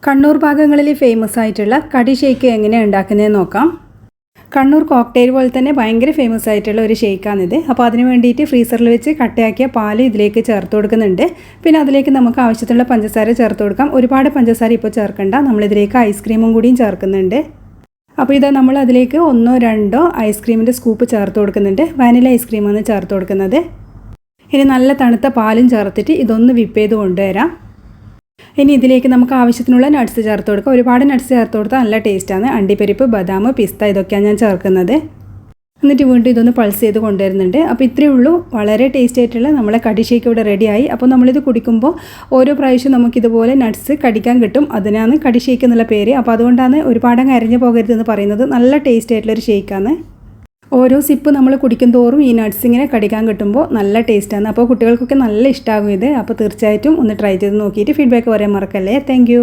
കണ്ണൂർ ഭാഗങ്ങളിൽ ഫേമസ് ആയിട്ടുള്ള കടി ഷേക്ക് എങ്ങനെയാണ് ഉണ്ടാക്കുന്നതെന്ന് നോക്കാം. കണ്ണൂർ കോക്ടെയിൽ പോലെ തന്നെ ഭയങ്കര ഫേമസ് ആയിട്ടുള്ള ഒരു ഷേക്കാണിത്. അപ്പോൾ അതിന് വേണ്ടിയിട്ട് ഫ്രീസറിൽ വെച്ച് കട്ടയാക്കിയ പാല് ഇതിലേക്ക് ചേർത്ത് കൊടുക്കുന്നുണ്ട്. പിന്നെ അതിലേക്ക് നമുക്ക് ആവശ്യത്തിനുള്ള പഞ്ചസാര ചേർത്ത് കൊടുക്കാം. ഒരുപാട് പഞ്ചസാര ഇപ്പോൾ ചേർക്കണ്ട, നമ്മളിതിലേക്ക് ഐസ്ക്രീമും കൂടിയും ചേർക്കുന്നുണ്ട്. അപ്പോൾ ഇതാ നമ്മൾ അതിലേക്ക് 1-2 ഐസ്ക്രീമിൻ്റെ സ്കൂപ്പ് ചേർത്ത് കൊടുക്കുന്നുണ്ട്. വാനില ഐസ്ക്രീമാണ് ചേർത്ത് കൊടുക്കുന്നത്. ഇനി നല്ല തണുത്ത പാലും ചേർത്തിട്ട് ഇതൊന്ന് വിപ്പ് ചെയ്ത് കൊണ്ടുവരാം. ഇനി ഇതിലേക്ക് നമുക്ക് ആവശ്യത്തിനുള്ള നട്ട്സ് ചേർത്ത് കൊടുക്കാം. ഒരുപാട് നട്ട്സ് ചേർത്ത് കൊടുത്താൽ നല്ല ടേസ്റ്റാണ്. അണ്ടിപ്പരിപ്പ്, ബദാം, പിസ്ത ഇതൊക്കെയാണ് ഞാൻ ചേർക്കുന്നത്. എന്നിട്ട് വീണ്ടും ഇതൊന്ന് പൾസ് ചെയ്ത് കൊണ്ടുവരുന്നുണ്ട്. അപ്പോൾ ഇത്രയേ ഉള്ളൂ. വളരെ ടേസ്റ്റ് ആയിട്ടുള്ള നമ്മളെ കടി ഷേക്ക് ഇവിടെ റെഡിയായി. അപ്പോൾ നമ്മളിത് കുടിക്കുമ്പോൾ ഓരോ പ്രാവശ്യം നമുക്കിതുപോലെ നട്ട്സ് കടിക്കാൻ കിട്ടും. അതിനാണ് കടി ഷേക്ക് എന്നുള്ള പേര്. അപ്പോൾ അതുകൊണ്ടാണ് ഒരുപാടങ്ങ് അരിഞ്ഞു പോകരുതെന്ന് പറയുന്നത്. നല്ല ടേസ്റ്റ് ആയിട്ടുള്ളൊരു ഷേക്കാണ്. ഓരോ സിപ്പ് നമ്മൾ കുടിക്കും തോറും ഈ നട്ട്സ് ഇങ്ങനെ കടിക്കാൻ കിട്ടുമ്പോൾ നല്ല ടേസ്റ്റാണ്. അപ്പോൾ കുട്ടികൾക്കൊക്കെ നല്ല ഇഷ്ടമാകും ഇത്. അപ്പോൾ തീർച്ചയായിട്ടും ഒന്ന് ട്രൈ ചെയ്ത് നോക്കിയിട്ട് ഫീഡ്ബാക്ക് പറയാൻ മറക്കല്ലേ. താങ്ക്